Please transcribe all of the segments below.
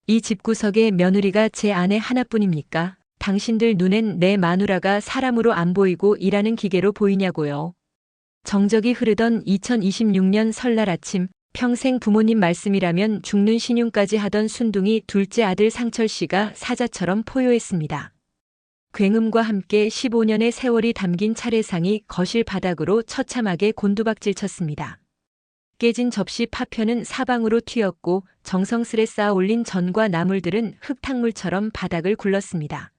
이 집구석에 며느리가 제 아내 하나뿐입니까? 당신들 눈엔 내 마누라가 사람으로 안 보이고 일하는 기계로 보이냐고요. 정적이 흐르던 2026년 설날 아침, 평생 부모님 말씀이라면 죽는 신용까지 하던 순둥이 둘째 아들 상철 씨가 사자처럼 포효했습니다. 굉음과 함께 15년의 세월이 담긴 차례상이 거실 바닥으로 처참하게 곤두박질 쳤습니다. 깨진 접시 파편은 사방으로 튀었고 정성스레 쌓아 올린 전과 나물들은 흙탕물처럼 바닥을 굴렀습니다.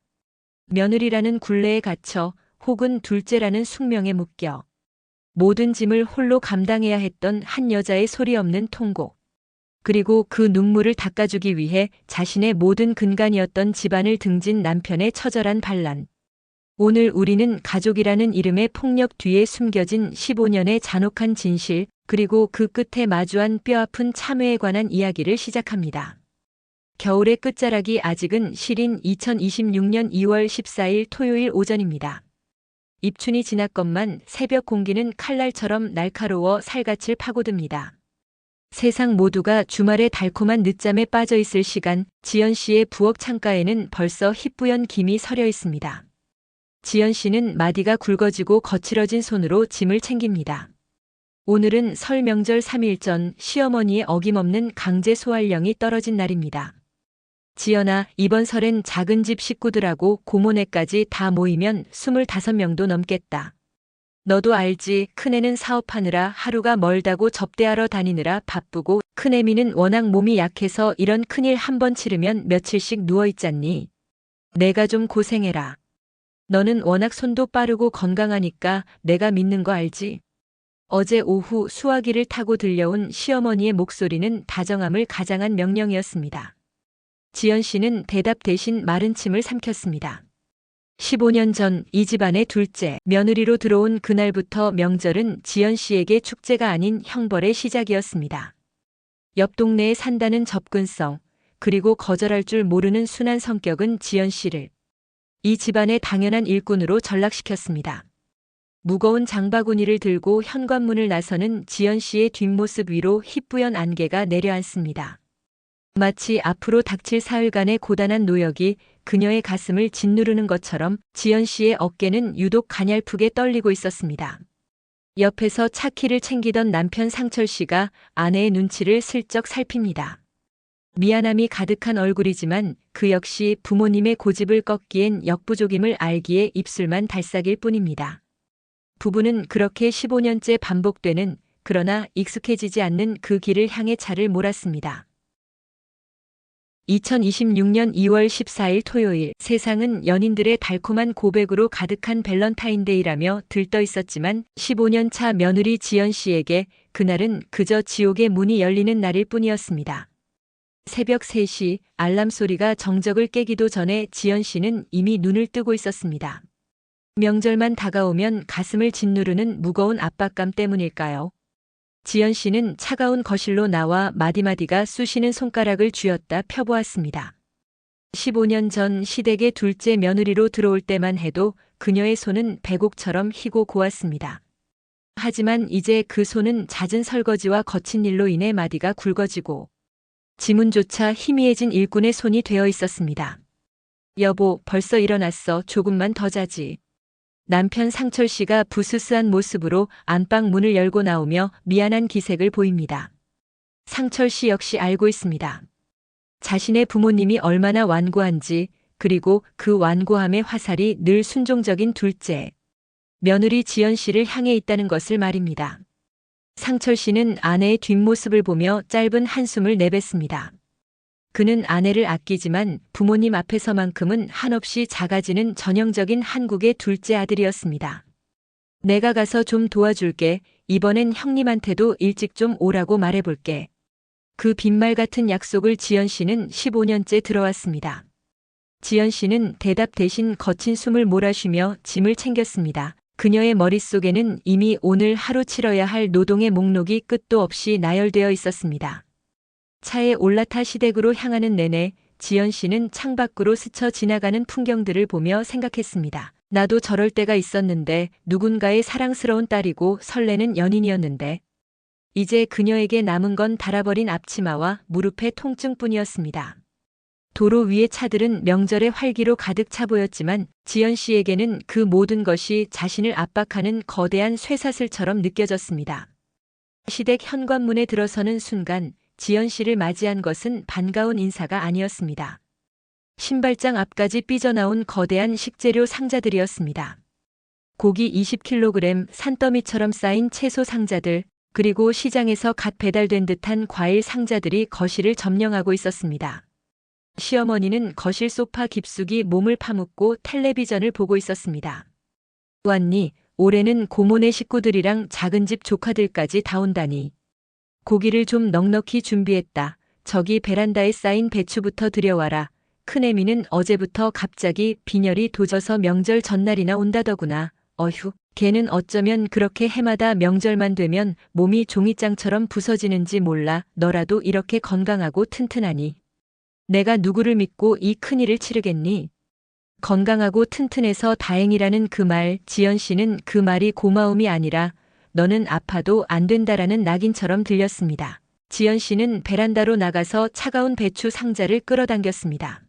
며느리라는 굴레에 갇혀 혹은 둘째라는 숙명에 묶여 모든 짐을 홀로 감당해야 했던 한 여자의 소리 없는 통곡. 그리고 그 눈물을 닦아주기 위해 자신의 모든 근간이었던 집안을 등진 남편의 처절한 반란. 오늘 우리는 가족이라는 이름의 폭력 뒤에 숨겨진 15년의 잔혹한 진실, 그리고 그 끝에 마주한 뼈아픈 참회에 관한 이야기를 시작합니다. 겨울의 끝자락이 아직은 시린 2026년 2월 14일 토요일 오전입니다. 입춘이 지났건만 새벽 공기는 칼날처럼 날카로워 살갗을 파고듭니다. 세상 모두가 주말의 달콤한 늦잠에 빠져 있을 시간, 지연 씨의 부엌 창가에는 벌써 희뿌연 김이 서려 있습니다. 지연 씨는 마디가 굵어지고 거칠어진 손으로 짐을 챙깁니다. 오늘은 설 명절 3일 전 시어머니의 어김없는 강제 소활령이 떨어진 날입니다. 지연아, 이번 설엔 작은 집 식구들하고 고모네까지 다 모이면 25명도 넘겠다. 너도 알지, 큰애는 사업하느라 하루가 멀다고 접대하러 다니느라 바쁘고 큰애미는 워낙 몸이 약해서 이런 큰일 한 번 치르면 며칠씩 누워있잖니. 내가 좀 고생해라. 너는 워낙 손도 빠르고 건강하니까 내가 믿는 거 알지? 어제 오후 수화기를 타고 들려온 시어머니의 목소리는 다정함을 가장한 명령이었습니다. 지연 씨는 대답 대신 마른 침을 삼켰습니다. 15년 전 이 집안의 둘째 며느리로 들어온 그날부터 명절은 지연 씨에게 축제가 아닌 형벌의 시작이었습니다. 옆 동네에 산다는 접근성, 그리고 거절할 줄 모르는 순한 성격은 지연 씨를 이 집안의 당연한 일꾼으로 전락시켰습니다. 무거운 장바구니를 들고 현관문을 나서는 지연 씨의 뒷모습 위로 희뿌연 안개가 내려앉습니다. 마치 앞으로 닥칠 사흘간의 고단한 노역이 그녀의 가슴을 짓누르는 것처럼 지연 씨의 어깨는 유독 가냘프게 떨리고 있었습니다. 옆에서 차키를 챙기던 남편 상철 씨가 아내의 눈치를 슬쩍 살핍니다. 미안함이 가득한 얼굴이지만 그 역시 부모님의 고집을 꺾기엔 역부족임을 알기에 입술만 달싹일 뿐입니다. 부부는 그렇게 15년째 반복되는, 그러나 익숙해지지 않는 그 길을 향해 차를 몰았습니다. 2026년 2월 14일 토요일, 세상은 연인들의 달콤한 고백으로 가득한 밸런타인데이라며 들떠 있었지만 15년 차 며느리 지연 씨에게 그날은 그저 지옥의 문이 열리는 날일 뿐이었습니다. 새벽 3시 알람 소리가 정적을 깨기도 전에 지연 씨는 이미 눈을 뜨고 있었습니다. 명절만 다가오면 가슴을 짓누르는 무거운 압박감 때문일까요? 지연 씨는 차가운 거실로 나와 마디마디가 쑤시는 손가락을 쥐었다 펴보았습니다. 15년 전 시댁의 둘째 며느리로 들어올 때만 해도 그녀의 손은 백옥처럼 희고 고왔습니다. 하지만 이제 그 손은 잦은 설거지와 거친 일로 인해 마디가 굵어지고 지문조차 희미해진 일꾼의 손이 되어 있었습니다. 여보, 벌써 일어났어. 조금만 더 자지. 남편 상철 씨가 부스스한 모습으로 안방 문을 열고 나오며 미안한 기색을 보입니다. 상철 씨 역시 알고 있습니다. 자신의 부모님이 얼마나 완고한지, 그리고 그 완고함의 화살이 늘 순종적인 둘째 며느리 지연 씨를 향해 있다는 것을 말입니다. 상철 씨는 아내의 뒷모습을 보며 짧은 한숨을 내뱉습니다. 그는 아내를 아끼지만 부모님 앞에서만큼은 한없이 작아지는 전형적인 한국의 둘째 아들이었습니다. 내가 가서 좀 도와줄게. 이번엔 형님한테도 일찍 좀 오라고 말해볼게. 그 빈말 같은 약속을 지연 씨는 15년째 들어왔습니다. 지연 씨는 대답 대신 거친 숨을 몰아쉬며 짐을 챙겼습니다. 그녀의 머릿속에는 이미 오늘 하루 치러야 할 노동의 목록이 끝도 없이 나열되어 있었습니다. 차에 올라타 시댁으로 향하는 내내 지연 씨는 창밖으로 스쳐 지나가는 풍경들을 보며 생각했습니다. 나도 저럴 때가 있었는데, 누군가의 사랑스러운 딸이고 설레는 연인이었는데. 이제 그녀에게 남은 건 닳아버린 앞치마와 무릎의 통증뿐이었습니다. 도로 위의 차들은 명절의 활기로 가득 차 보였지만 지연 씨에게는 그 모든 것이 자신을 압박하는 거대한 쇠사슬처럼 느껴졌습니다. 시댁 현관문에 들어서는 순간 지연 씨를 맞이한 것은 반가운 인사가 아니었습니다. 신발장 앞까지 삐져나온 거대한 식재료 상자들이었습니다. 고기 20kg, 산더미처럼 쌓인 채소 상자들, 그리고 시장에서 갓 배달된 듯한 과일 상자들이 거실을 점령하고 있었습니다. 시어머니는 거실 소파 깊숙이 몸을 파묻고 텔레비전을 보고 있었습니다. 왔니? 올해는 고모네 식구들이랑 작은 집 조카들까지 다 온다니. 고기를 좀 넉넉히 준비했다. 저기 베란다에 쌓인 배추부터 들여와라. 큰애미는 어제부터 갑자기 빈혈이 도져서 명절 전날이나 온다더구나. 어휴, 걔는 어쩌면 그렇게 해마다 명절만 되면 몸이 종이장처럼 부서지는지 몰라. 너라도 이렇게 건강하고 튼튼하니. 내가 누구를 믿고 이 큰일을 치르겠니? 건강하고 튼튼해서 다행이라는 그 말, 지연 씨는 그 말이 고마움이 아니라 너는 아파도 안 된다라는 낙인처럼 들렸습니다. 지연 씨는 베란다로 나가서 차가운 배추 상자를 끌어당겼습니다.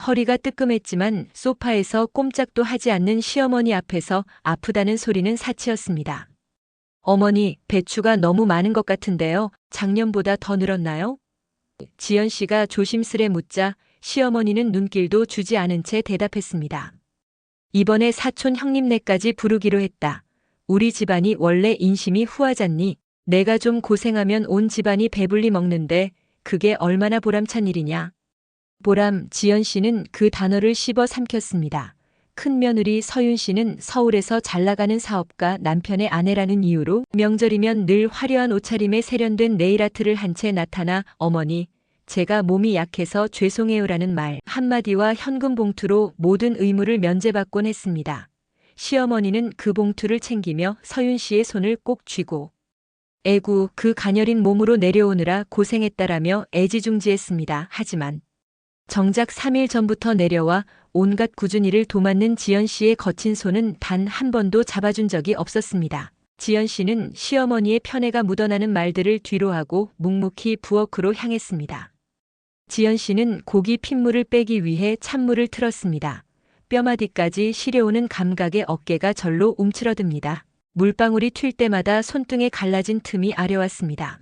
허리가 뜨끔했지만 소파에서 꼼짝도 하지 않는 시어머니 앞에서 아프다는 소리는 사치였습니다. 어머니, 배추가 너무 많은 것 같은데요. 작년보다 더 늘었나요? 지연 씨가 조심스레 묻자 시어머니는 눈길도 주지 않은 채 대답했습니다. 이번에 사촌 형님네까지 부르기로 했다. 우리 집안이 원래 인심이 후하잖니. 내가 좀 고생하면 온 집안이 배불리 먹는데 그게 얼마나 보람찬 일이냐. 보람, 지연 씨는 그 단어를 씹어 삼켰습니다. 큰며느리 서윤 씨는 서울에서 잘나가는 사업가 남편의 아내라는 이유로 명절이면 늘 화려한 옷차림에 세련된 네일아트를 한 채 나타나 어머니, 제가 몸이 약해서 죄송해요라는 말 한마디와 현금 봉투로 모든 의무를 면제받곤 했습니다. 시어머니는 그 봉투를 챙기며 서윤 씨의 손을 꼭 쥐고 에구, 그 가녀린 몸으로 내려오느라 고생했다라며 애지중지했습니다. 하지만 정작 3일 전부터 내려와 온갖 굳은 일을 도맡는 지연 씨의 거친 손은 단 한 번도 잡아준 적이 없었습니다. 지연 씨는 시어머니의 편애가 묻어나는 말들을 뒤로하고 묵묵히 부엌으로 향했습니다. 지연 씨는 고기 핏물을 빼기 위해 찬물을 틀었습니다. 뼈마디까지 시려오는 감각에 어깨가 절로 움츠러듭니다. 물방울이 튈 때마다 손등에 갈라진 틈이 아려왔습니다.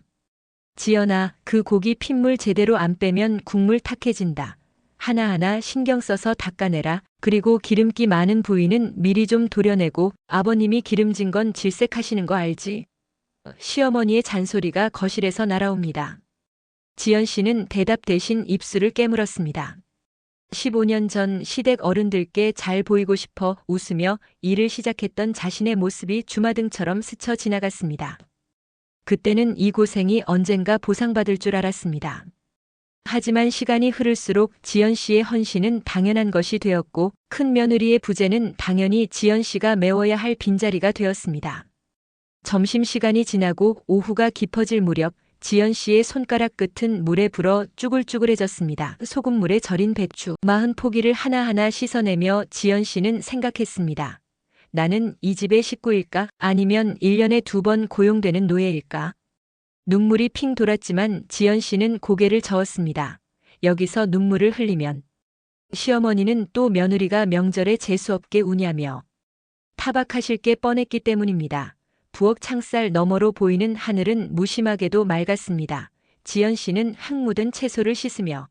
지연아, 그 고기 핏물 제대로 안 빼면 국물 탁해진다. 하나하나 신경 써서 닦아내라. 그리고 기름기 많은 부위는 미리 좀 도려내고 아버님이 기름진 건 질색하시는 거 알지? 시어머니의 잔소리가 거실에서 날아옵니다. 지연 씨는 대답 대신 입술을 깨물었습니다. 15년 전 시댁 어른들께 잘 보이고 싶어 웃으며 일을 시작했던 자신의 모습이 주마등처럼 스쳐 지나갔습니다. 그때는 이 고생이 언젠가 보상받을 줄 알았습니다. 하지만 시간이 흐를수록 지연 씨의 헌신은 당연한 것이 되었고 큰 며느리의 부재는 당연히 지연 씨가 메워야 할 빈자리가 되었습니다. 점심시간이 지나고 오후가 깊어질 무렵 지연 씨의 손가락 끝은 물에 불어 쭈글쭈글해졌습니다. 소금물에 절인 배추 40포기를 하나하나 씻어내며 지연 씨는 생각했습니다. 나는 이 집의 식구일까? 아니면 1년에 2번 고용되는 노예일까? 눈물이 핑 돌았지만 지연 씨는 고개를 저었습니다. 여기서 눈물을 흘리면 시어머니는 또 며느리가 명절에 재수없게 우냐며 타박하실 게 뻔했기 때문입니다. 부엌 창살 너머로 보이는 하늘은 무심하게도 맑았습니다. 지연 씨는 흙 묻은 채소를 씻으며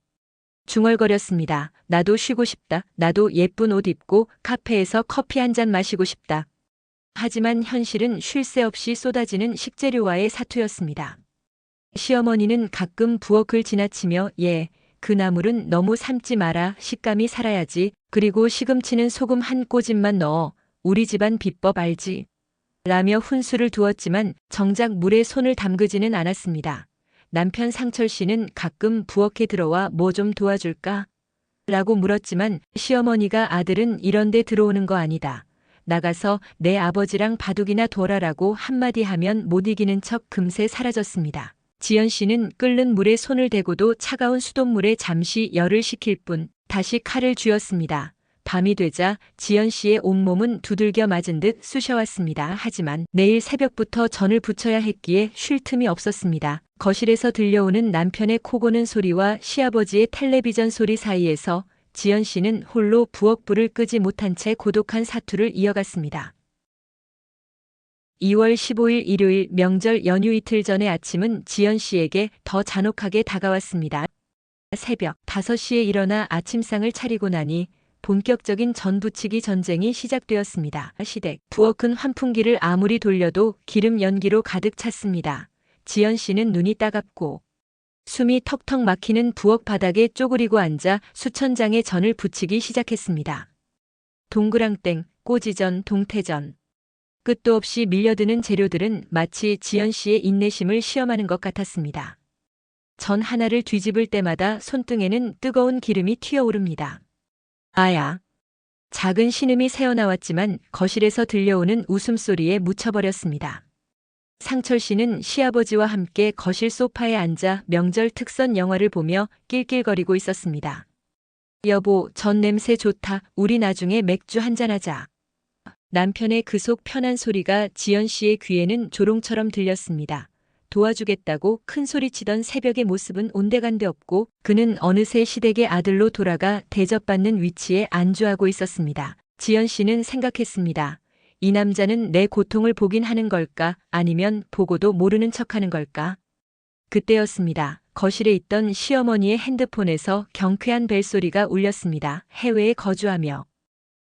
중얼거렸습니다. 나도 쉬고 싶다. 나도 예쁜 옷 입고 카페에서 커피 한 잔 마시고 싶다. 하지만 현실은 쉴 새 없이 쏟아지는 식재료와의 사투였습니다. 시어머니는 가끔 부엌을 지나치며 그 나물은 너무 삶지 마라. 식감이 살아야지. 그리고 시금치는 소금 한 꼬집만 넣어. 우리 집안 비법 알지? 라며 훈수를 두었지만 정작 물에 손을 담그지는 않았습니다. 남편 상철 씨는 가끔 부엌에 들어와 뭐 좀 도와줄까? 라고 물었지만 시어머니가 아들은 이런 데 들어오는 거 아니다. 나가서 내 아버지랑 바둑이나 둬라라고 한마디 하면 못 이기는 척 금세 사라졌습니다. 지연 씨는 끓는 물에 손을 대고도 차가운 수돗물에 잠시 열을 식힐 뿐 다시 칼을 쥐었습니다. 밤이 되자 지연 씨의 온몸은 두들겨 맞은 듯 쑤셔왔습니다. 하지만 내일 새벽부터 전을 부쳐야 했기에 쉴 틈이 없었습니다. 거실에서 들려오는 남편의 코 고는 소리와 시아버지의 텔레비전 소리 사이에서 지연 씨는 홀로 부엌불을 끄지 못한 채 고독한 사투를 이어갔습니다. 2월 15일 일요일 명절 연휴 이틀 전의 아침은 지연 씨에게 더 잔혹하게 다가왔습니다. 새벽 5시에 일어나 아침상을 차리고 나니 본격적인 전부치기 전쟁이 시작되었습니다. 시댁 부엌은 환풍기를 아무리 돌려도 기름 연기로 가득 찼습니다. 지연 씨는 눈이 따갑고 숨이 턱턱 막히는 부엌 바닥에 쪼그리고 앉아 수천 장의 전을 부치기 시작했습니다. 동그랑땡, 꼬지전, 동태전. 끝도 없이 밀려드는 재료들은 마치 지연 씨의 인내심을 시험하는 것 같았습니다. 전 하나를 뒤집을 때마다 손등에는 뜨거운 기름이 튀어오릅니다. 아야. 작은 신음이 새어나왔지만 거실에서 들려오는 웃음소리에 묻혀버렸습니다. 상철 씨는 시아버지와 함께 거실 소파에 앉아 명절 특선 영화를 보며 낄낄거리고 있었습니다. 여보, 전 냄새 좋다. 우리 나중에 맥주 한잔하자. 남편의 그 속 편한 소리가 지연 씨의 귀에는 조롱처럼 들렸습니다. 도와주겠다고 큰 소리치던 새벽의 모습은 온데간데 없고 그는 어느새 시댁의 아들로 돌아가 대접받는 위치에 안주하고 있었습니다. 지연 씨는 생각했습니다. 이 남자는 내 고통을 보긴 하는 걸까? 아니면 보고도 모르는 척하는 걸까? 그때였습니다. 거실에 있던 시어머니의 핸드폰에서 경쾌한 벨소리가 울렸습니다. 해외에 거주하며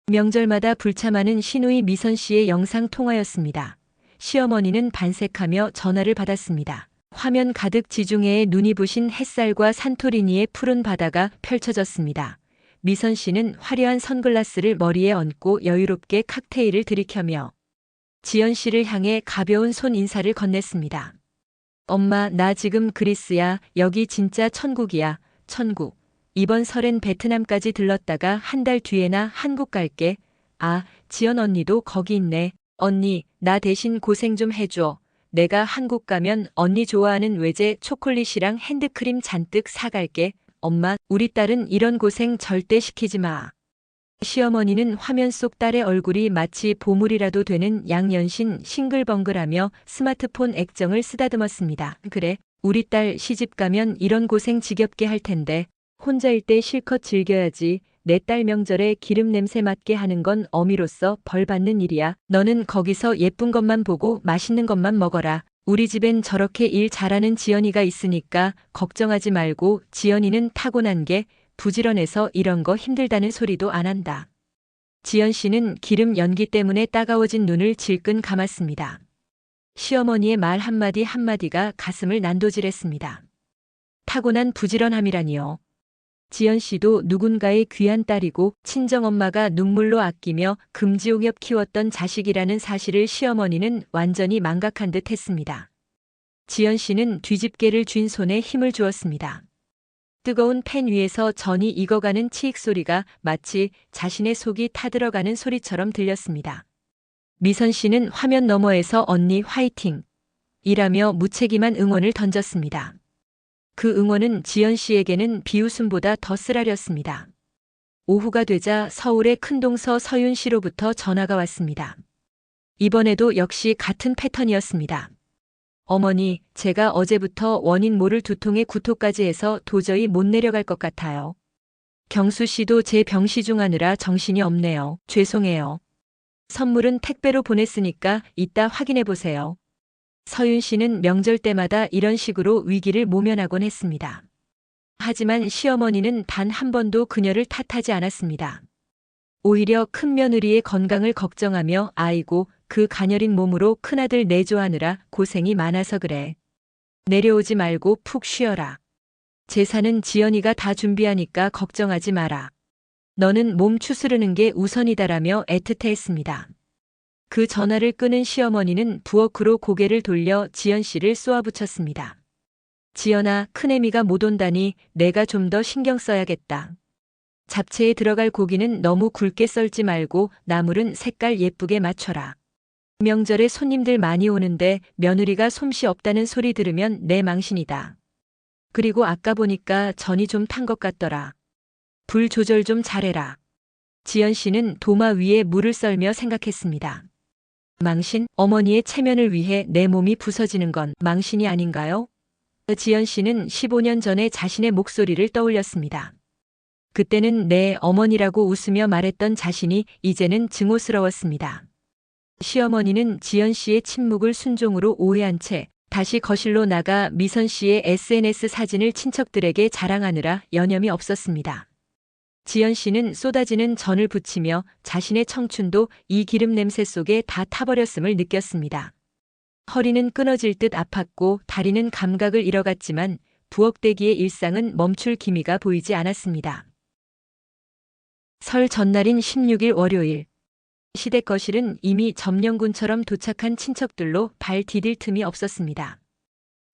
명절마다 불참하는 시누이 미선 씨의 영상 통화였습니다. 시어머니는 반색하며 전화를 받았습니다. 화면 가득 지중해에 눈이 부신 햇살과 산토리니의 푸른 바다가 펼쳐졌습니다. 미선 씨는 화려한 선글라스를 머리에 얹고 여유롭게 칵테일을 들이켜며 지연 씨를 향해 가벼운 손 인사를 건넸습니다. 엄마, 나 지금 그리스야. 여기 진짜 천국이야. 천국. 이번 설엔 베트남까지 들렀다가 한 달 뒤에나 한국 갈게. 아, 지연 언니도 거기 있네. 언니, 나 대신 고생 좀 해줘. 내가 한국 가면 언니 좋아하는 외제 초콜릿이랑 핸드크림 잔뜩 사갈게. 엄마, 우리 딸은 이런 고생 절대 시키지 마. 시어머니는 화면 속 딸의 얼굴이 마치 보물이라도 되는 양연신 싱글벙글하며 스마트폰 액정을 쓰다듬었습니다. 그래, 우리 딸 시집 가면 이런 고생 지겹게 할 텐데 혼자일 때 실컷 즐겨야지. 내 딸 명절에 기름 냄새 맡게 하는 건 어미로서 벌 받는 일이야. 너는 거기서 예쁜 것만 보고 맛있는 것만 먹어라. 우리 집엔 저렇게 일 잘하는 지연이가 있으니까 걱정하지 말고. 지연이는 타고난 게 부지런해서 이런 거 힘들다는 소리도 안 한다. 지연 씨는 기름 연기 때문에 따가워진 눈을 질끈 감았습니다. 시어머니의 말 한마디 한마디가 가슴을 난도질했습니다. 타고난 부지런함이라니요. 지연 씨도 누군가의 귀한 딸이고 친정엄마가 눈물로 아끼며 금지옥엽 키웠던 자식이라는 사실을 시어머니는 완전히 망각한 듯 했습니다. 지연 씨는 뒤집개를 쥔 손에 힘을 주었습니다. 뜨거운 팬 위에서 전이 익어가는 치익 소리가 마치 자신의 속이 타들어가는 소리처럼 들렸습니다. 미선 씨는 화면 너머에서 언니 화이팅! 이라며 무책임한 응원을 던졌습니다. 그 응원은 지연 씨에게는 비웃음보다 더 쓰라렸습니다. 오후가 되자 서울의 큰동서 서윤 씨로부터 전화가 왔습니다. 이번에도 역시 같은 패턴이었습니다. 어머니, 제가 어제부터 원인 모를 두통에 구토까지 해서 도저히 못 내려갈 것 같아요. 경수 씨도 제 병시중 하느라 정신이 없네요. 죄송해요. 선물은 택배로 보냈으니까 이따 확인해 보세요. 서윤 씨는 명절 때마다 이런 식으로 위기를 모면하곤 했습니다. 하지만 시어머니는 단 한 번도 그녀를 탓하지 않았습니다. 오히려 큰 며느리의 건강을 걱정하며 아이고, 그 가녀린 몸으로 큰아들 내조하느라 고생이 많아서 그래. 내려오지 말고 푹 쉬어라. 제사는 지연이가 다 준비하니까 걱정하지 마라. 너는 몸 추스르는 게 우선이다라며 애틋해했습니다. 그 전화를 끊은 시어머니는 부엌으로 고개를 돌려 지연 씨를 쏘아붙였습니다. 지연아, 큰애미가 못 온다니 내가 좀 더 신경 써야겠다. 잡채에 들어갈 고기는 너무 굵게 썰지 말고 나물은 색깔 예쁘게 맞춰라. 명절에 손님들 많이 오는데 며느리가 솜씨 없다는 소리 들으면 내 망신이다. 그리고 아까 보니까 전이 좀 탄 것 같더라. 불 조절 좀 잘해라. 지연 씨는 도마 위에 물을 썰며 생각했습니다. 망신, 어머니의 체면을 위해 내 몸이 부서지는 건 망신이 아닌가요? 지연 씨는 15년 전에 자신의 목소리를 떠올렸습니다. 그때는 내 어머니라고 웃으며 말했던 자신이 이제는 증오스러웠습니다. 시어머니는 지연 씨의 침묵을 순종으로 오해한 채 다시 거실로 나가 미선 씨의 SNS 사진을 친척들에게 자랑하느라 여념이 없었습니다. 지연 씨는 쏟아지는 전을 부치며 자신의 청춘도 이 기름 냄새 속에 다 타버렸음을 느꼈습니다. 허리는 끊어질 듯 아팠고 다리는 감각을 잃어갔지만 부엌대기의 일상은 멈출 기미가 보이지 않았습니다. 설 전날인 16일 월요일. 시댁 거실은 이미 점령군처럼 도착한 친척들로 발 디딜 틈이 없었습니다.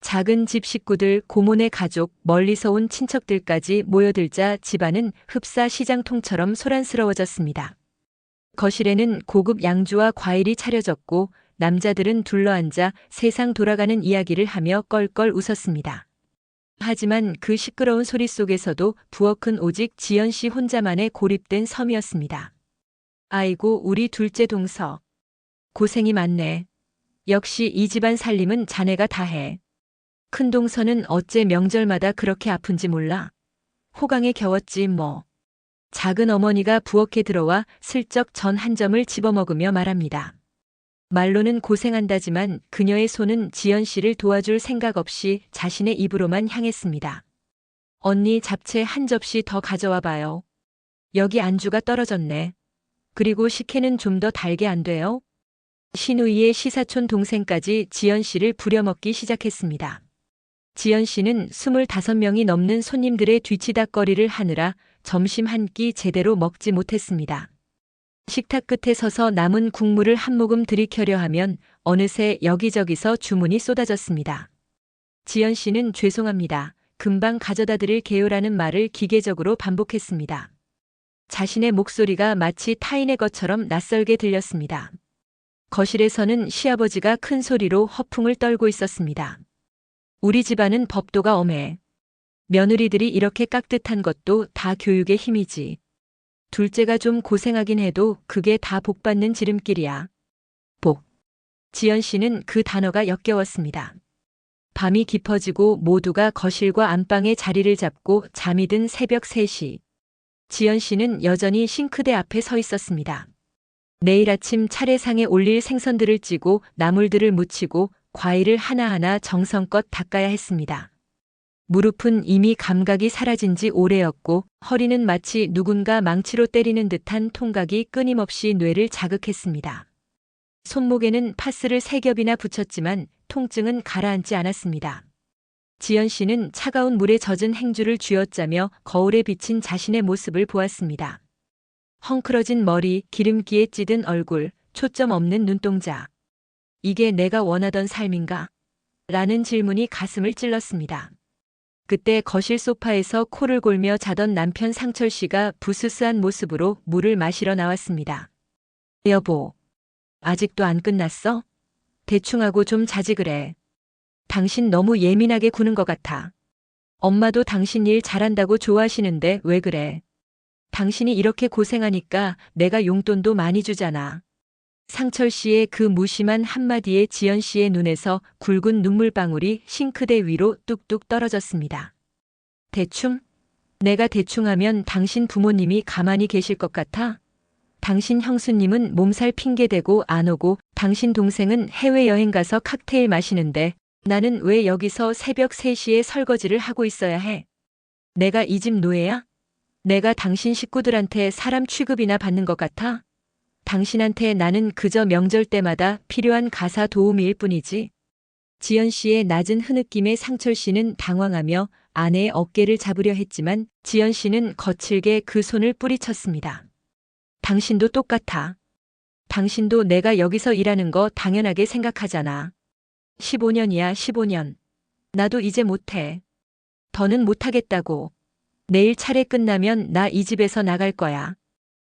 작은 집 식구들, 고모네 가족, 멀리서 온 친척들까지 모여들자 집안은 흡사 시장통처럼 소란스러워졌습니다. 거실에는 고급 양주와 과일이 차려졌고 남자들은 둘러앉아 세상 돌아가는 이야기를 하며 껄껄 웃었습니다. 하지만 그 시끄러운 소리 속에서도 부엌은 오직 지연 씨 혼자만의 고립된 섬이었습니다. 아이고, 우리 둘째 동서. 고생이 많네. 역시 이 집안 살림은 자네가 다 해. 큰 동서는 어째 명절마다 그렇게 아픈지 몰라. 호강에 겨웠지 뭐. 작은 어머니가 부엌에 들어와 슬쩍 전 한 점을 집어먹으며 말합니다. 말로는 고생한다지만 그녀의 손은 지연 씨를 도와줄 생각 없이 자신의 입으로만 향했습니다. 언니, 잡채 한 접시 더 가져와 봐요. 여기 안주가 떨어졌네. 그리고 식혜는 좀 더 달게 안 돼요? 시누이의 시사촌 동생까지 지연 씨를 부려먹기 시작했습니다. 지연 씨는 25명이 넘는 손님들의 뒤치다꺼리를 하느라 점심 한 끼 제대로 먹지 못했습니다. 식탁 끝에 서서 남은 국물을 한 모금 들이켜려 하면 어느새 여기저기서 주문이 쏟아졌습니다. 지연 씨는 죄송합니다. 금방 가져다 드릴 게요라는 말을 기계적으로 반복했습니다. 자신의 목소리가 마치 타인의 것처럼 낯설게 들렸습니다. 거실에서는 시아버지가 큰 소리로 허풍을 떨고 있었습니다. 우리 집안은 법도가 엄해. 며느리들이 이렇게 깍듯한 것도 다 교육의 힘이지. 둘째가 좀 고생하긴 해도 그게 다 복받는 지름길이야. 복. 지연 씨는 그 단어가 역겨웠습니다. 밤이 깊어지고 모두가 거실과 안방에 자리를 잡고 잠이 든 새벽 3시. 지연 씨는 여전히 싱크대 앞에 서 있었습니다. 내일 아침 차례상에 올릴 생선들을 찌고 나물들을 무치고 과일을 하나하나 정성껏 닦아야 했습니다. 무릎은 이미 감각이 사라진 지 오래였고 허리는 마치 누군가 망치로 때리는 듯한 통각이 끊임없이 뇌를 자극했습니다. 손목에는 파스를 3겹이나 붙였지만 통증은 가라앉지 않았습니다. 지연 씨는 차가운 물에 젖은 행주를 쥐어짜며 거울에 비친 자신의 모습을 보았습니다. 헝클어진 머리, 기름기에 찌든 얼굴, 초점 없는 눈동자. 이게 내가 원하던 삶인가? 라는 질문이 가슴을 찔렀습니다. 그때 거실 소파에서 코를 골며 자던 남편 상철 씨가 부스스한 모습으로 물을 마시러 나왔습니다. 여보, 아직도 안 끝났어? 대충 하고 좀 자지 그래. 당신 너무 예민하게 구는 것 같아. 엄마도 당신 일 잘한다고 좋아하시는데 왜 그래? 당신이 이렇게 고생하니까 내가 용돈도 많이 주잖아. 상철 씨의 그 무심한 한마디에 지연 씨의 눈에서 굵은 눈물방울이 싱크대 위로 뚝뚝 떨어졌습니다. 대충? 내가 대충 하면 당신 부모님이 가만히 계실 것 같아? 당신 형수님은 몸살 핑계대고 안 오고 당신 동생은 해외여행 가서 칵테일 마시는데 나는 왜 여기서 새벽 3시에 설거지를 하고 있어야 해? 내가 이 집 노예야? 내가 당신 식구들한테 사람 취급이나 받는 것 같아? 당신한테 나는 그저 명절 때마다 필요한 가사 도우미일 뿐이지. 지연 씨의 낮은 흐느낌에 상철 씨는 당황하며 아내의 어깨를 잡으려 했지만 지연 씨는 거칠게 그 손을 뿌리쳤습니다. 당신도 똑같아. 당신도 내가 여기서 일하는 거 당연하게 생각하잖아. 15년이야, 15년. 나도 이제 못해. 더는 못하겠다고. 내일 차례 끝나면 나 이 집에서 나갈 거야.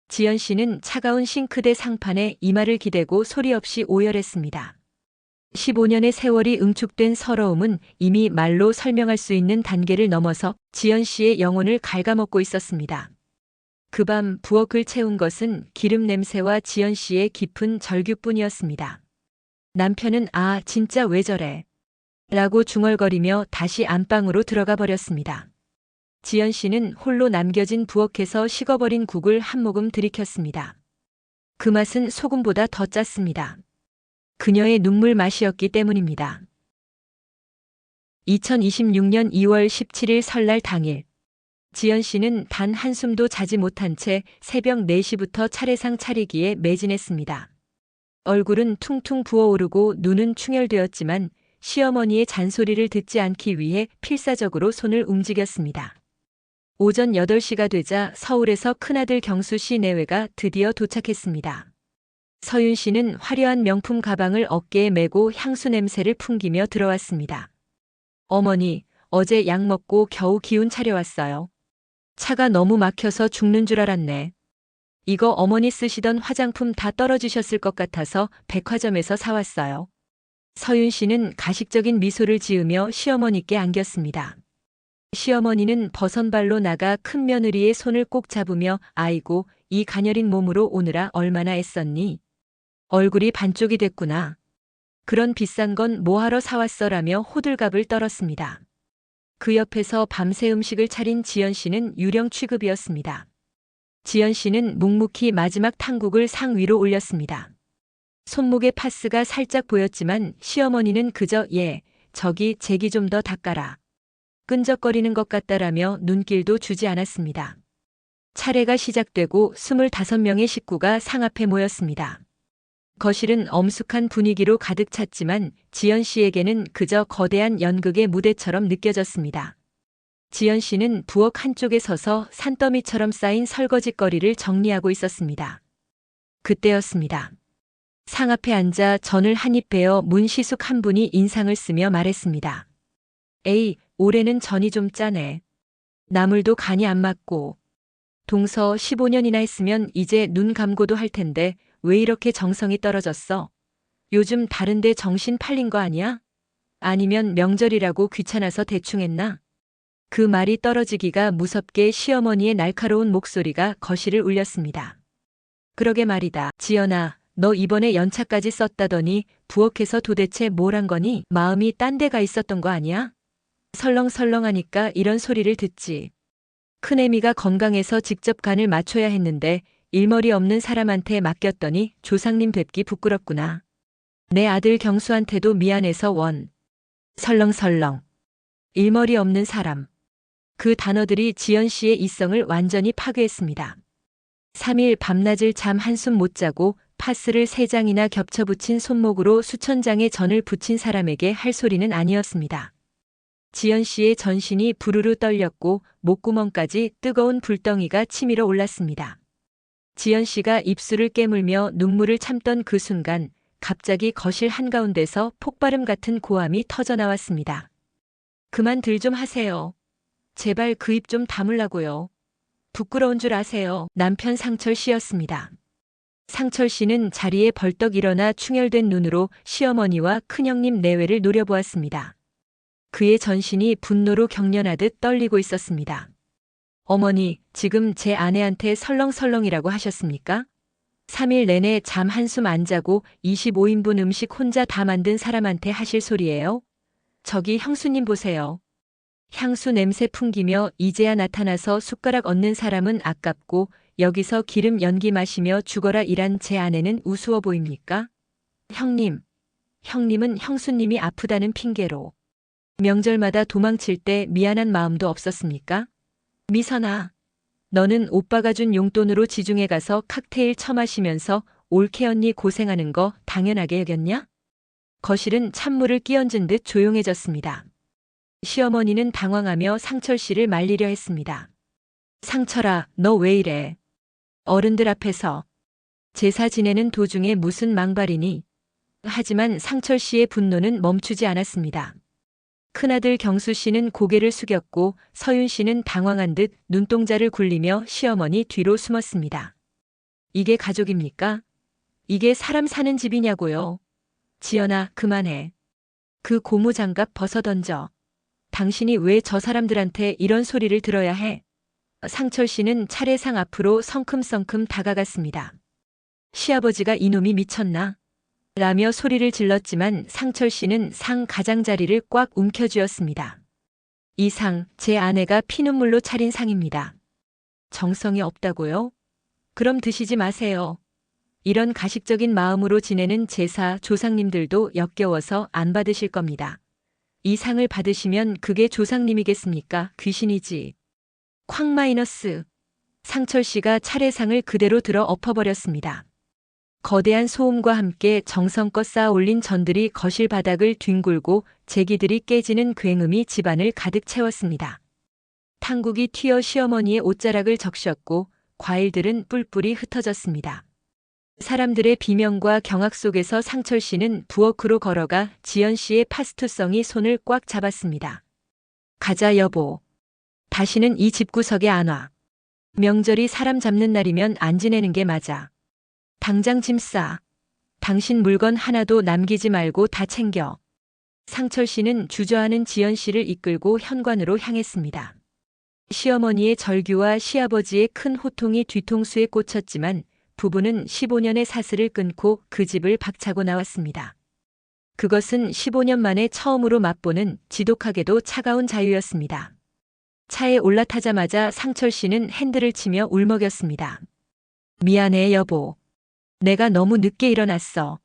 지연 씨는 차가운 싱크대 상판에 이마를 기대고 소리 없이 오열했습니다. 15년의 세월이 응축된 서러움은 이미 말로 설명할 수 있는 단계를 넘어서 지연 씨의 영혼을 갉아먹고 있었습니다. 그 밤 부엌을 채운 것은 기름 냄새와 지연 씨의 깊은 절규뿐이었습니다. 남편은 아, 진짜 왜 저래? 라고 중얼거리며 다시 안방으로 들어가 버렸습니다. 지연 씨는 홀로 남겨진 부엌에서 식어버린 국을 한 모금 들이켰습니다. 그 맛은 소금보다 더 짰습니다. 그녀의 눈물 맛이었기 때문입니다. 2026년 2월 17일 설날 당일, 지연 씨는 단 한숨도 자지 못한 채 새벽 4시부터 차례상 차리기에 매진했습니다. 얼굴은 퉁퉁 부어오르고 눈은 충혈되었지만 시어머니의 잔소리를 듣지 않기 위해 필사적으로 손을 움직였습니다. 오전 8시가 되자 서울에서 큰아들 경수 씨 내외가 드디어 도착했습니다. 서윤 씨는 화려한 명품 가방을 어깨에 메고 향수 냄새를 풍기며 들어왔습니다. 어머니, 어제 약 먹고 겨우 기운 차려왔어요. 차가 너무 막혀서 죽는 줄 알았네. 이거 어머니 쓰시던 화장품 다 떨어지셨을 것 같아서 백화점에서 사왔어요. 서윤 씨는 가식적인 미소를 지으며 시어머니께 안겼습니다. 시어머니는 버선발로 나가 큰 며느리의 손을 꼭 잡으며 아이고, 이 가녀린 몸으로 오느라 얼마나 애썼니? 얼굴이 반쪽이 됐구나. 그런 비싼 건 뭐하러 사왔어라며 호들갑을 떨었습니다. 그 옆에서 밤새 음식을 차린 지연 씨는 유령 취급이었습니다. 지연 씨는 묵묵히 마지막 탕국을 상 위로 올렸습니다. 손목에 파스가 살짝 보였지만 시어머니는 그저 예, 저기 제기 좀 더 닦아라. 끈적거리는 것 같다라며 눈길도 주지 않았습니다. 차례가 시작되고 25명의 식구가 상 앞에 모였습니다. 거실은 엄숙한 분위기로 가득 찼지만 지연 씨에게는 그저 거대한 연극의 무대처럼 느껴졌습니다. 지연 씨는 부엌 한쪽에 서서 산더미처럼 쌓인 설거지거리를 정리하고 있었습니다. 그때였습니다. 상 앞에 앉아 전을 한 입 베어 문시숙 한 분이 인상을 쓰며 말했습니다. 에이, 올해는 전이 좀 짜네. 나물도 간이 안 맞고. 동서 15년이나 했으면 이제 눈 감고도 할 텐데 왜 이렇게 정성이 떨어졌어? 요즘 다른데 정신 팔린 거 아니야? 아니면 명절이라고 귀찮아서 대충 했나? 그 말이 떨어지기가 무섭게 시어머니의 날카로운 목소리가 거실을 울렸습니다. 그러게 말이다. 지연아, 너 이번에 연차까지 썼다더니 부엌에서 도대체 뭘 한 거니? 마음이 딴 데 가 있었던 거 아니야? 설렁설렁하니까 이런 소리를 듣지. 큰애미가 건강해서 직접 간을 맞춰야 했는데 일머리 없는 사람한테 맡겼더니 조상님 뵙기 부끄럽구나. 내 아들 경수한테도 미안해서 원. 설렁설렁. 일머리 없는 사람. 그 단어들이 지연 씨의 이성을 완전히 파괴했습니다. 3일 밤낮을 잠 한숨 못 자고 파스를 3장이나 겹쳐 붙인 손목으로 수천 장의 전을 붙인 사람에게 할 소리는 아니었습니다. 지연 씨의 전신이 부르르 떨렸고 목구멍까지 뜨거운 불덩이가 치밀어 올랐습니다. 지연 씨가 입술을 깨물며 눈물을 참던 그 순간 갑자기 거실 한가운데서 폭발음 같은 고함이 터져 나왔습니다. 그만들 좀 하세요. 제발 그 입 좀 다물라고요. 부끄러운 줄 아세요. 남편 상철 씨였습니다. 상철 씨는 자리에 벌떡 일어나 충혈된 눈으로 시어머니와 큰형님 내외를 노려보았습니다. 그의 전신이 분노로 경련하듯 떨리고 있었습니다. 어머니, 지금 제 아내한테 설렁설렁이라고 하셨습니까? 3일 내내 잠 한숨 안 자고 25인분 음식 혼자 다 만든 사람한테 하실 소리예요? 저기 형수님 보세요. 향수 냄새 풍기며 이제야 나타나서 숟가락 얹는 사람은 아깝고 여기서 기름 연기 마시며 죽어라 일한 제 아내는 우스워 보입니까? 형님은 형수님이 아프다는 핑계로. 명절마다 도망칠 때 미안한 마음도 없었습니까? 미선아, 너는 오빠가 준 용돈으로 지중해 가서 칵테일 처마시면서 올케 언니 고생하는 거 당연하게 여겼냐? 거실은 찬물을 끼얹은 듯 조용해졌습니다. 시어머니는 당황하며 상철 씨를 말리려 했습니다. 상철아, 너 왜 이래? 어른들 앞에서 제사 지내는 도중에 무슨 망발이니? 하지만 상철 씨의 분노는 멈추지 않았습니다. 큰아들 경수 씨는 고개를 숙였고 서윤 씨는 당황한 듯 눈동자를 굴리며 시어머니 뒤로 숨었습니다. 이게 가족입니까? 이게 사람 사는 집이냐고요? 지연아, 그만해. 그 고무장갑 벗어던져. 당신이 왜 저 사람들한테 이런 소리를 들어야 해? 상철 씨는 차례상 앞으로 성큼성큼 다가갔습니다. 시아버지가 이놈이 미쳤나? 라며 소리를 질렀지만 상철 씨는 상 가장자리를 꽉 움켜쥐었습니다. 이 상, 제 아내가 피눈물로 차린 상입니다. 정성이 없다고요? 그럼 드시지 마세요. 이런 가식적인 마음으로 지내는 제사 조상님들도 역겨워서 안 받으실 겁니다. 이 상을 받으시면 그게 조상님이겠습니까? 귀신이지. 쾅 마이너스. 상철 씨가 차례상을 그대로 들어 엎어버렸습니다. 거대한 소음과 함께 정성껏 쌓아 올린 전들이 거실 바닥을 뒹굴고 제기들이 깨지는 굉음이 집안을 가득 채웠습니다. 탕국이 튀어 시어머니의 옷자락을 적셨고 과일들은 뿔뿔이 흩어졌습니다. 사람들의 비명과 경악 속에서 상철 씨는 부엌으로 걸어가 지연 씨의 파스투성이 손을 꽉 잡았습니다. 가자 여보. 다시는 이 집구석에 안 와. 명절이 사람 잡는 날이면 안 지내는 게 맞아. 당장 짐 싸. 당신 물건 하나도 남기지 말고 다 챙겨. 상철 씨는 주저하는 지연 씨를 이끌고 현관으로 향했습니다. 시어머니의 절규와 시아버지의 큰 호통이 뒤통수에 꽂혔지만 부부는 15년의 사슬을 끊고 그 집을 박차고 나왔습니다. 그것은 15년 만에 처음으로 맛보는 지독하게도 차가운 자유였습니다. 차에 올라타자마자 상철 씨는 핸들을 치며 울먹였습니다. 미안해 여보. 내가 너무 늦게 일어났어.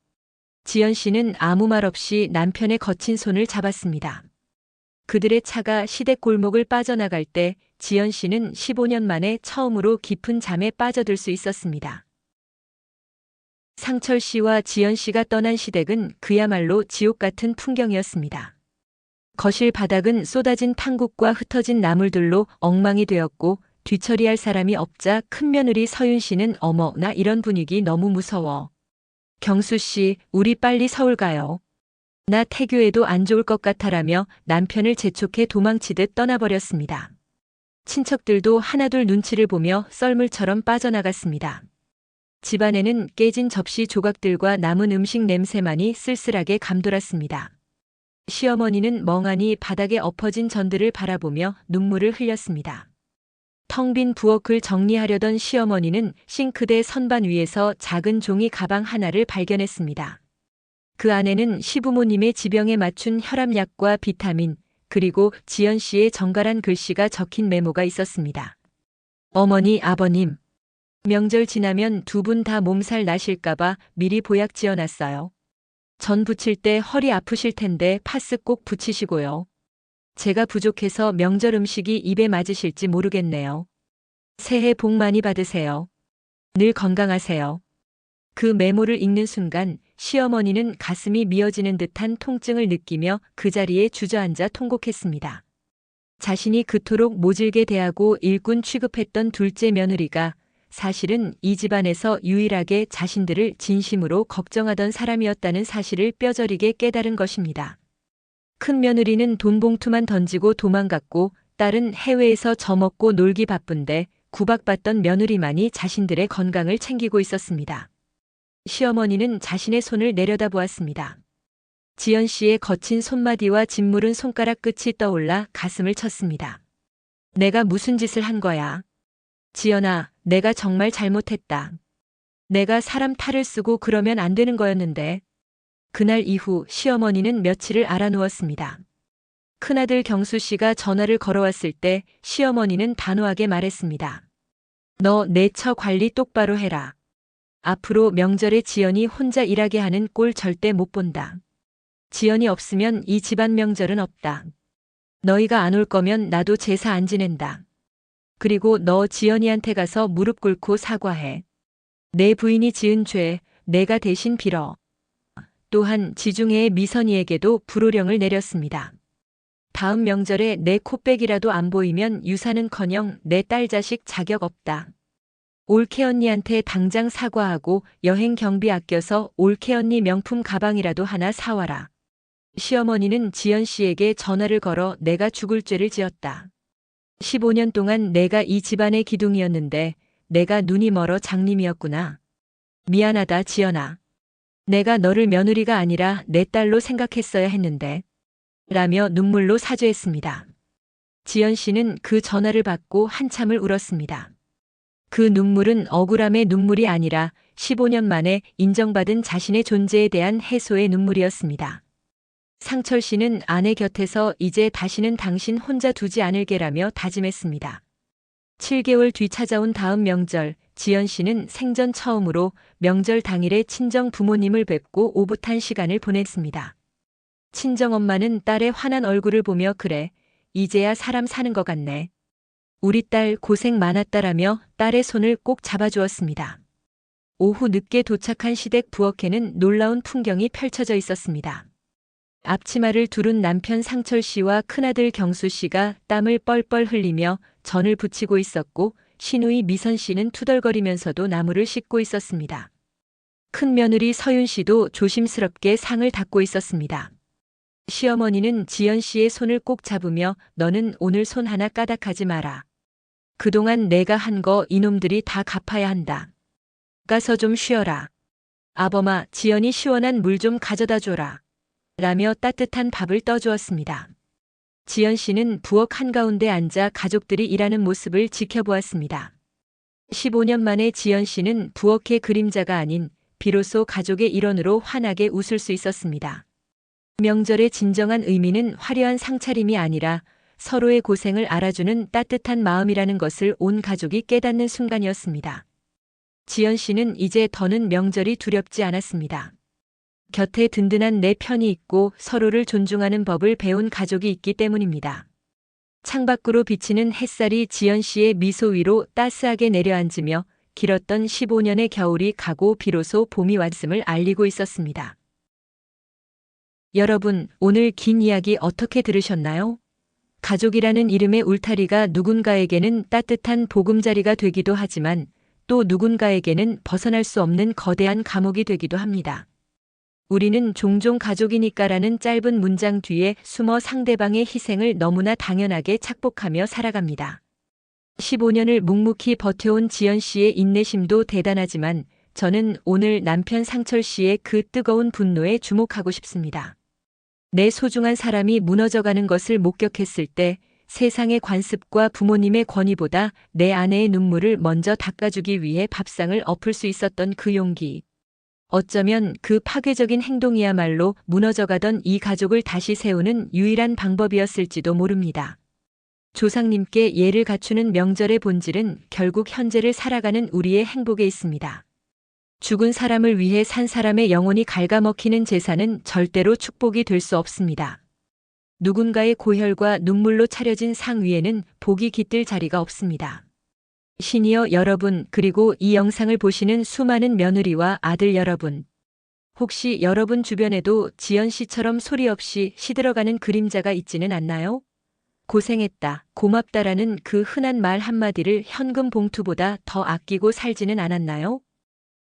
지연 씨는 아무 말 없이 남편의 거친 손을 잡았습니다. 그들의 차가 시댁 골목을 빠져나갈 때 지연 씨는 15년 만에 처음으로 깊은 잠에 빠져들 수 있었습니다. 상철 씨와 지연 씨가 떠난 시댁은 그야말로 지옥 같은 풍경이었습니다. 거실 바닥은 쏟아진 탕국과 흩어진 나물들로 엉망이 되었고 뒤처리할 사람이 없자 큰며느리 서윤 씨는 어머, 나 이런 분위기 너무 무서워. 경수 씨, 우리 빨리 서울 가요. 나 태교해도 안 좋을 것 같아라며 남편을 재촉해 도망치듯 떠나버렸습니다. 친척들도 하나둘 눈치를 보며 썰물처럼 빠져나갔습니다. 집안에는 깨진 접시 조각들과 남은 음식 냄새만이 쓸쓸하게 감돌았습니다. 시어머니는 멍하니 바닥에 엎어진 전들을 바라보며 눈물을 흘렸습니다. 텅 빈 부엌을 정리하려던 시어머니는 싱크대 선반 위에서 작은 종이 가방 하나를 발견했습니다. 그 안에는 시부모님의 지병에 맞춘 혈압약과 비타민, 그리고 지연 씨의 정갈한 글씨가 적힌 메모가 있었습니다. 어머니, 아버님. 명절 지나면 두 분 다 몸살 나실까봐 미리 보약 지어놨어요. 전 부칠 때 허리 아프실 텐데 파스 꼭 붙이시고요. 제가 부족해서 명절 음식이 입에 맞으실지 모르겠네요. 새해 복 많이 받으세요. 늘 건강하세요. 그 메모를 읽는 순간 시어머니는 가슴이 미어지는 듯한 통증을 느끼며 그 자리에 주저앉아 통곡했습니다. 자신이 그토록 모질게 대하고 일꾼 취급했던 둘째 며느리가 사실은 이 집안에서 유일하게 자신들을 진심으로 걱정하던 사람이었다는 사실을 뼈저리게 깨달은 것입니다. 큰 며느리는 돈 봉투만 던지고 도망갔고 딸은 해외에서 젖먹고 놀기 바쁜데 구박받던 며느리만이 자신들의 건강을 챙기고 있었습니다. 시어머니는 자신의 손을 내려다보았습니다. 지연 씨의 거친 손마디와 짓무른 손가락 끝이 떠올라 가슴을 쳤습니다. 내가 무슨 짓을 한 거야? 지연아, 내가 정말 잘못했다. 내가 사람 탈을 쓰고 그러면 안 되는 거였는데. 그날 이후 시어머니는 며칠을 알아누웠습니다. 큰아들 경수 씨가 전화를 걸어왔을 때 시어머니는 단호하게 말했습니다. 너 내 처 관리 똑바로 해라. 앞으로 명절에 지연이 혼자 일하게 하는 꼴 절대 못 본다. 지연이 없으면 이 집안 명절은 없다. 너희가 안 올 거면 나도 제사 안 지낸다. 그리고 너 지연이한테 가서 무릎 꿇고 사과해. 내 부인이 지은 죄 내가 대신 빌어. 또한 지중해의 미선이에게도 불호령을 내렸습니다. 다음 명절에 내 코빼기라도 안 보이면 유사는커녕 내 딸 자식 자격 없다. 올케 언니한테 당장 사과하고 여행 경비 아껴서 올케 언니 명품 가방이라도 하나 사와라. 시어머니는 지연 씨에게 전화를 걸어 내가 죽을 죄를 지었다. 15년 동안 내가 이 집안의 기둥이었는데 내가 눈이 멀어 장님이었구나. 미안하다 지연아. 내가 너를 며느리가 아니라 내 딸로 생각했어야 했는데. 라며 눈물로 사죄했습니다. 지연 씨는 그 전화를 받고 한참을 울었습니다. 그 눈물은 억울함의 눈물이 아니라 15년 만에 인정받은 자신의 존재에 대한 해소의 눈물이었습니다. 상철 씨는 아내 곁에서 이제 다시는 당신 혼자 두지 않을게라며 다짐했습니다. 7개월 뒤 찾아온 다음 명절, 지연 씨는 생전 처음으로 명절 당일에 친정 부모님을 뵙고 오붓한 시간을 보냈습니다. 친정엄마는 딸의 환한 얼굴을 보며 그래, 이제야 사람 사는 것 같네. 우리 딸 고생 많았다라며 딸의 손을 꼭 잡아주었습니다. 오후 늦게 도착한 시댁 부엌에는 놀라운 풍경이 펼쳐져 있었습니다. 앞치마를 두른 남편 상철 씨와 큰아들 경수 씨가 땀을 뻘뻘 흘리며 전을 부치고 있었고 시누이 미선 씨는 투덜거리면서도 나무를 씻고 있었습니다. 큰 며느리 서윤 씨도 조심스럽게 상을 닦고 있었습니다. 시어머니는 지연 씨의 손을 꼭 잡으며 너는 오늘 손 하나 까닥하지 마라. 그동안 내가 한 거 이놈들이 다 갚아야 한다. 가서 좀 쉬어라. 아범아, 지연이 시원한 물 좀 가져다 줘라. 라며 따뜻한 밥을 떠주었습니다. 지연 씨는 부엌 한가운데 앉아 가족들이 일하는 모습을 지켜보았습니다. 15년 만에 지연 씨는 부엌의 그림자가 아닌 비로소 가족의 일원으로 환하게 웃을 수 있었습니다. 명절의 진정한 의미는 화려한 상차림이 아니라 서로의 고생을 알아주는 따뜻한 마음이라는 것을 온 가족이 깨닫는 순간이었습니다. 지연 씨는 이제 더는 명절이 두렵지 않았습니다. 곁에 든든한 내 편이 있고 서로를 존중하는 법을 배운 가족이 있기 때문입니다. 창밖으로 비치는 햇살이 지연 씨의 미소 위로 따스하게 내려앉으며 길었던 15년의 겨울이 가고 비로소 봄이 왔음을 알리고 있었습니다. 여러분, 오늘 긴 이야기 어떻게 들으셨나요? 가족이라는 이름의 울타리가 누군가에게는 따뜻한 보금자리가 되기도 하지만 또 누군가에게는 벗어날 수 없는 거대한 감옥이 되기도 합니다. 우리는 종종 가족이니까라는 짧은 문장 뒤에 숨어 상대방의 희생을 너무나 당연하게 착복하며 살아갑니다. 15년을 묵묵히 버텨온 지연 씨의 인내심도 대단하지만 저는 오늘 남편 상철 씨의 그 뜨거운 분노에 주목하고 싶습니다. 내 소중한 사람이 무너져가는 것을 목격했을 때 세상의 관습과 부모님의 권위보다 내 아내의 눈물을 먼저 닦아주기 위해 밥상을 엎을 수 있었던 그 용기. 어쩌면 그 파괴적인 행동이야말로 무너져가던 이 가족을 다시 세우는 유일한 방법이었을지도 모릅니다. 조상님께 예를 갖추는 명절의 본질은 결국 현재를 살아가는 우리의 행복에 있습니다. 죽은 사람을 위해 산 사람의 영혼이 갉아먹히는 제사는 절대로 축복이 될 수 없습니다. 누군가의 고혈과 눈물로 차려진 상 위에는 복이 깃들 자리가 없습니다. 시니어 여러분, 그리고 이 영상을 보시는 수많은 며느리와 아들 여러분. 혹시 여러분 주변에도 지연 씨처럼 소리 없이 시들어가는 그림자가 있지는 않나요? 고생했다, 고맙다라는 그 흔한 말 한마디를 현금 봉투보다 더 아끼고 살지는 않았나요?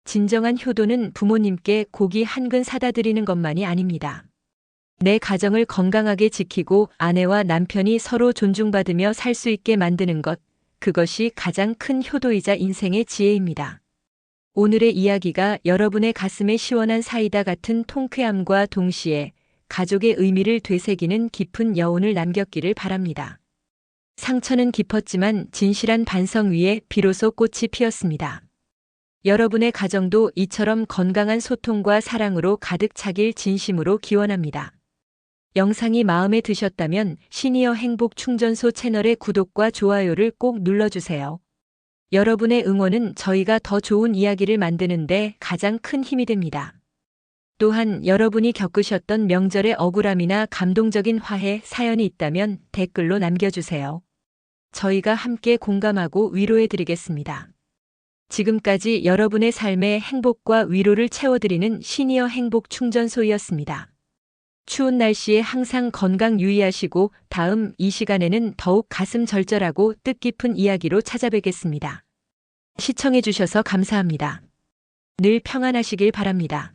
진정한 효도는 부모님께 고기 한 근 사다 드리는 것만이 아닙니다. 내 가정을 건강하게 지키고 아내와 남편이 서로 존중받으며 살 수 있게 만드는 것, 그것이 가장 큰 효도이자 인생의 지혜입니다. 오늘의 이야기가 여러분의 가슴에 시원한 사이다 같은 통쾌함과 동시에 가족의 의미를 되새기는 깊은 여운을 남겼기를 바랍니다. 상처는 깊었지만 진실한 반성 위에 비로소 꽃이 피었습니다. 여러분의 가정도 이처럼 건강한 소통과 사랑으로 가득 차길 진심으로 기원합니다. 영상이 마음에 드셨다면 시니어 행복 충전소 채널의 구독과 좋아요를 꼭 눌러주세요. 여러분의 응원은 저희가 더 좋은 이야기를 만드는데 가장 큰 힘이 됩니다. 또한 여러분이 겪으셨던 명절의 억울함이나 감동적인 화해 사연이 있다면 댓글로 남겨주세요. 저희가 함께 공감하고 위로해드리겠습니다. 지금까지 여러분의 삶에 행복과 위로를 채워드리는 시니어 행복 충전소였습니다. 추운 날씨에 항상 건강 유의하시고 다음 이 시간에는 더욱 가슴 절절하고 뜻깊은 이야기로 찾아뵙겠습니다. 시청해주셔서 감사합니다. 늘 평안하시길 바랍니다.